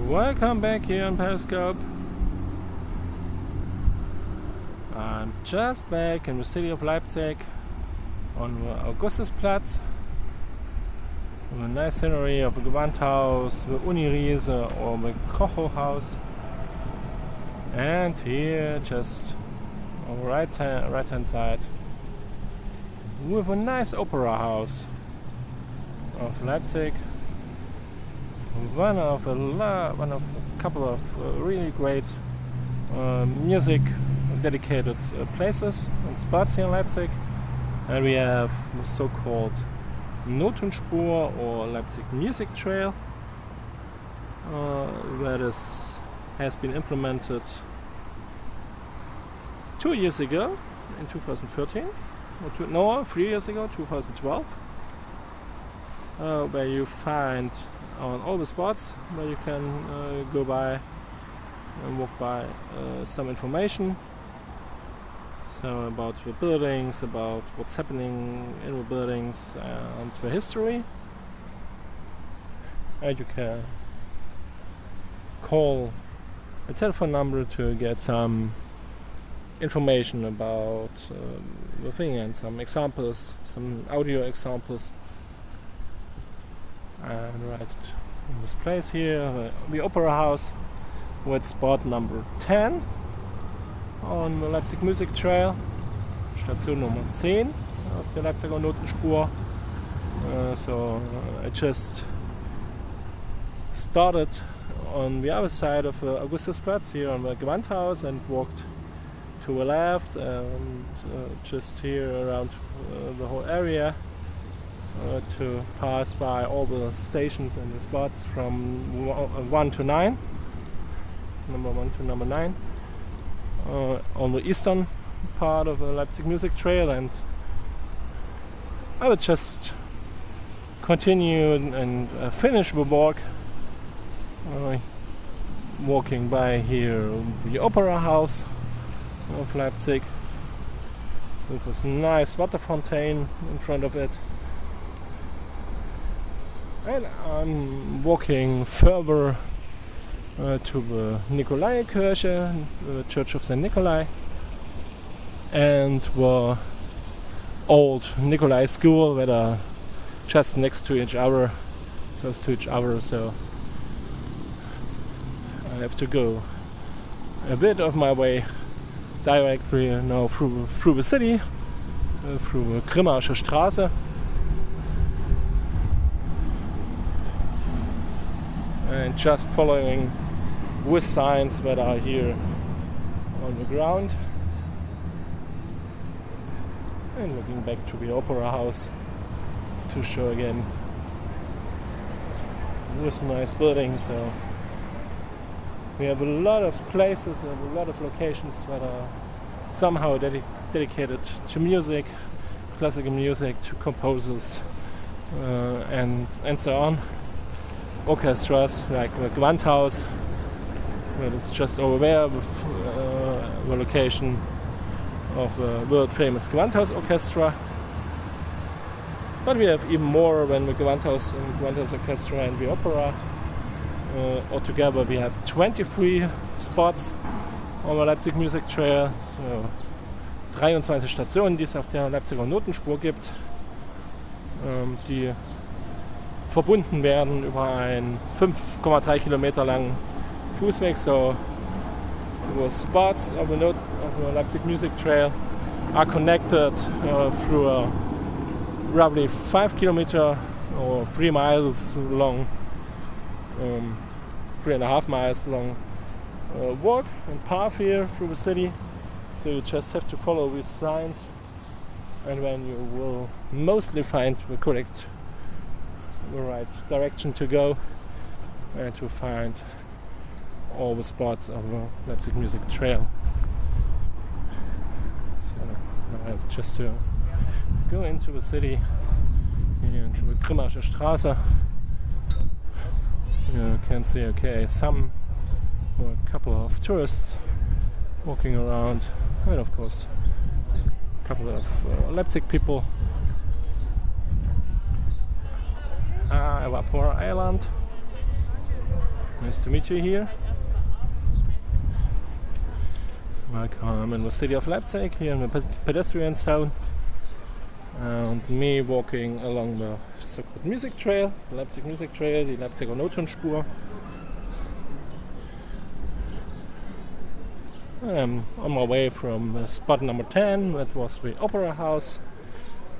Welcome back here on Periscope. I'm just back in the city of Leipzig on the Augustusplatz. A nice scenery of the Gewandhaus, the Uni-Riese or the Kochhochhaus. And here, just on the right hand side, with a nice opera house of Leipzig. One of a couple of really great music dedicated places and spots here in Leipzig. And we have the so-called Notenspur or Leipzig Music Trail, where this has been implemented 2 years ago in 2013, or 3 years ago, 2012, where you find on all the spots where you can go by and walk by some information, so about the buildings, about what's happening in the buildings and the history. And you can call a telephone number to get some information about the thing and some examples, some audio examples. And right in this place here, the Opera House, with spot number 10 on the Leipzig Music Trail, Station Nummer 10 auf der Leipziger Notenspur. So I just started on the other side of the Augustusplatz here on the Gewandhaus and walked to the left and just here around the whole area to pass by all the stations and the spots from 1 to 9, number 1 to number 9, on the eastern part of the Leipzig Music Trail. And I would just continue and finish the walk walking by here the Opera House of Leipzig with this nice water fountain in front of it. And I'm walking further to the Nikolaikirche, the Church of St. Nikolai, and the old Nikolai school that are just next to each other, close to each other. So I have to go a bit of my way directly now through the city, through the Grimmaische Straße. And just following with signs that are here on the ground, and looking back to the Opera House to show again this nice building. So we have a lot of places and a lot of locations that are somehow dedicated to music, classical music, to composers, and so on. Orchestras like the Gewandhaus, that is just over there with the location of the world famous Gewandhaus Orchestra. But we have even more than the Gewandhaus and Gewandhaus Orchestra and the opera. Altogether we have 23 spots on the Leipzig Music Trail, so 23 Stationen, die es auf der Leipziger Notenspur gibt, die verbunden werden über einen 5,3 Kilometer langen Fußweg. So the spots of the Leipzig Music Trail are connected through a roughly 5 kilometer or 3 miles long, 3.5 miles long walk and path here through the city. So you just have to follow these signs, and then you will mostly find the right direction to go and to find all the spots of the Leipzig Music Trail. So now I have just to go into the city, into the Grimmaische Straße. You can see, okay, a couple of tourists walking around, and of course a couple of Leipzig people. Evapor Island. Nice to meet you here. Welcome in the city of Leipzig, here in the pedestrian zone. And me walking along the so-called music trail, the Leipzig Music Trail, the Leipziger Notenspur. I'm on my way from spot number 10, that was the Opera House,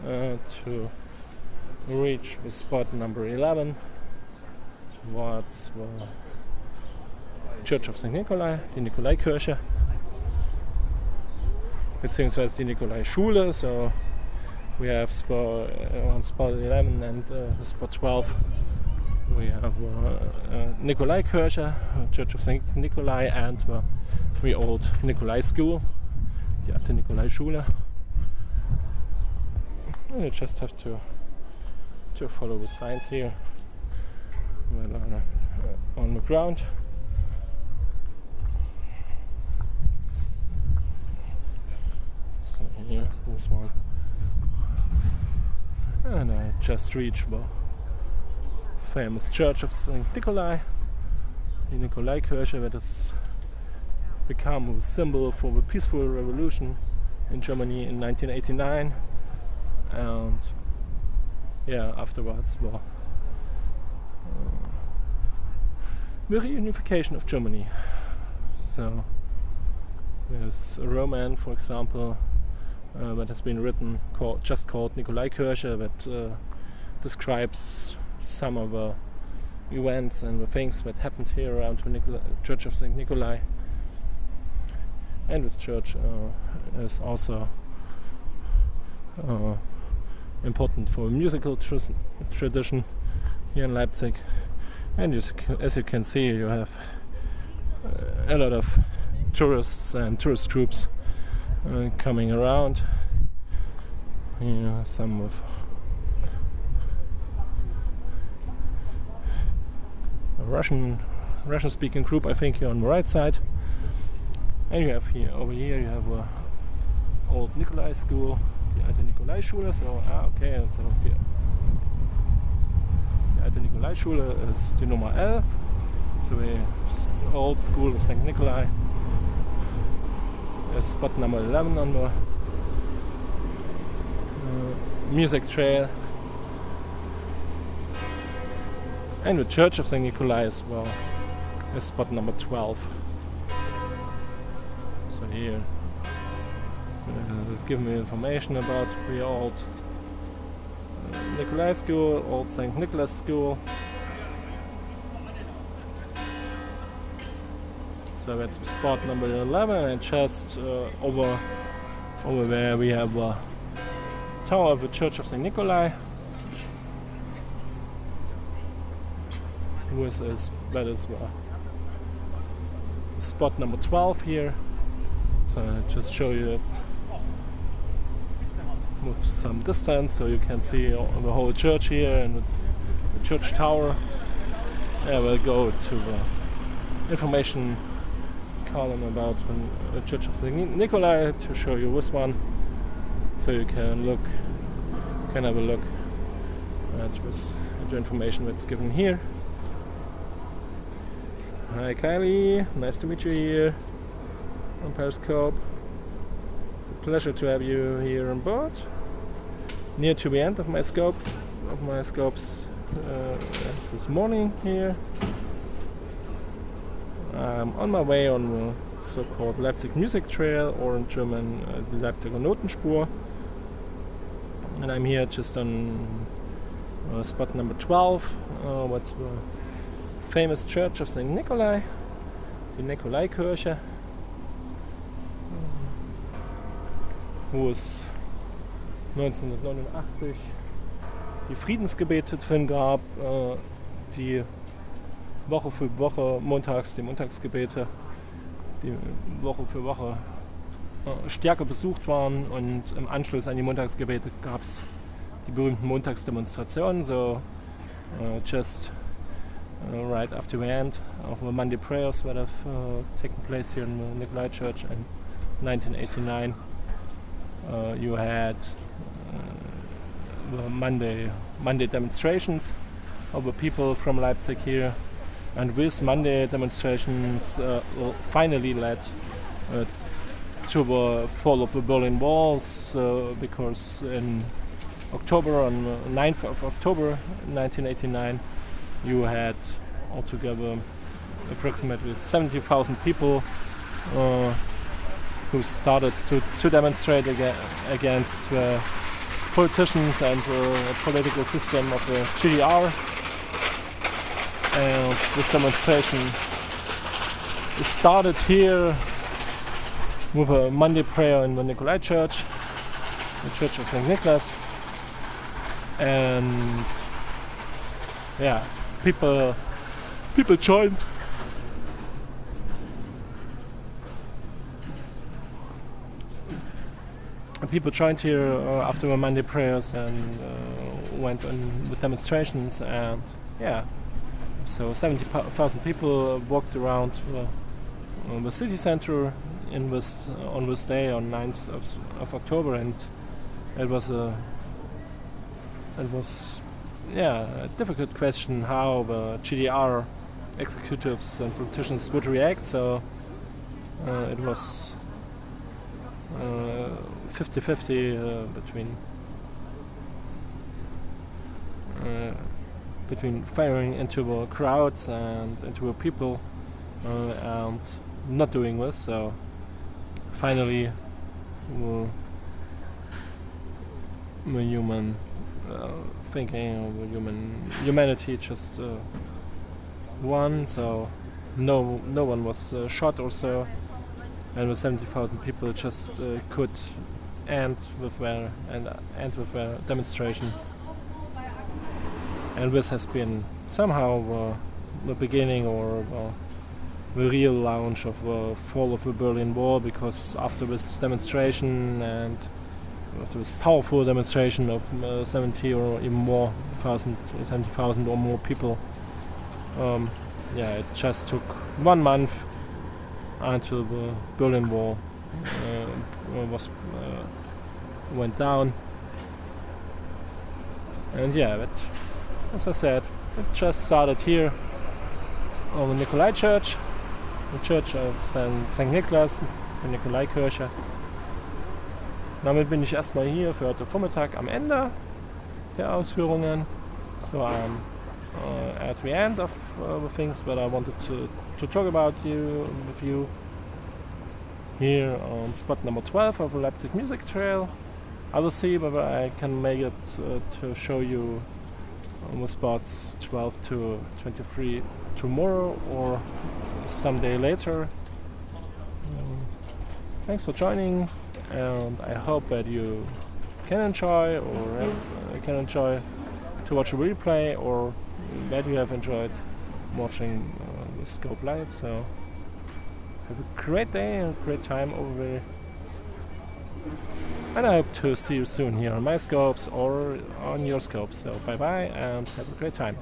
to reach the spot number 11, towards the Church of St. Nikolai, die Nikolaikirche, beziehungsweise die Nikolaischule. So we have on spot 11 and spot 12 we have Nikolaikirche, Church of St. Nikolai, and the old Nikolai school, die alte Nikolaischule. And you just have to follow the signs here on the ground. So here was one. And I just reached the famous Church of St. Nikolai, the Nikolaikirche, that has become a symbol for the peaceful revolution in Germany in 1989, and afterwards the reunification of Germany. So there's a roman, for example, that has been written called Nikolaikirche, that describes some of the events and the things that happened here around the Church of St. Nikolai. And this church is also important for musical tradition here in Leipzig. And as you can see, you have a lot of tourists and tourist groups coming around. Some of a Russian-speaking group, I think, here on the right side. And you have over here, you have a old Nikolai school, die alte Nikolaischule. So die alte Nikolaischule is die Nummer 11. So the old school of St. Nikolai is spot number 11 on the music trail. And the Church of St. Nikolai as well is spot number 12. So here it's giving me information about the old Nikolai school, old St. Nicholas school. So that's spot number 11, and just over there we have the tower of the Church of St. Nikolai. That is spot number 12 here. So I just show you it with some distance, so you can see the whole church here and the church tower. I will go to the information column about the Church of St. Nikolai to show you this one, so you can have a look at the information that's given here. Hi Kylie, nice to meet you here on Periscope. It's a pleasure to have you here on board. Near to the end of my scopes this morning here. I'm on my way on the so-called Leipzig Music Trail, or in German the Leipziger Notenspur. And I'm here just on spot number 12. What's the famous Church of St. Nikolai, die Nikolaikirche, wo es 1989 die Friedensgebete drin gab, die Woche für Woche montags, die Montagsgebete, die Woche für Woche stärker besucht waren, und im Anschluss an die Montagsgebete gab es die berühmten Montagsdemonstrationen, so just right after the end of the Monday prayers that have taken place here in the Nikolai Church in 1989. You had the Monday demonstrations of the people from Leipzig here And this Monday demonstrations finally led to the fall of the Berlin Walls, because in October, on 9th of October 1989, you had altogether approximately 70,000 people who started to demonstrate against the politicians and the political system of the GDR. And this demonstration started here with a Monday prayer in the Nikolaikirche, the Church of St. Nicholas. And yeah, people joined. People joined here after the Monday prayers and went on with demonstrations, and yeah, so 70,000 people walked around the city center on this day, on 9th of October, and it was a difficult question how the GDR executives and politicians would react. So it was 50-50 between firing into the crowds and into the people and not doing this. So finally the human thinking, the humanity just won. So no one was shot or so, and the 70,000 people just could end with their demonstration. And this has been somehow the beginning or the real launch of the fall of the Berlin Wall, because after this demonstration and after this powerful demonstration of 70 or even more 70,000 or more people, it just took 1 month until the Berlin Wall went down. And yeah, but as I said, it just started here on the Nikolaikirche, the Church of St. Nicholas, die Nikolaikirche. Damit bin ich erstmal hier für heute Vormittag am Ende der Ausführungen. So I'm at the end of the things that I wanted to talk about with you here on spot number 12 of the Leipzig Music Trail. I will see whether I can make it to show you the spots 12 to 23 tomorrow or someday later. Thanks for joining, and I hope that you can enjoy to watch a replay, or that you have enjoyed watching the scope live. So have a great day and a great time over there, and I hope to see you soon here on my scopes or on your scopes. So bye bye and have a great time.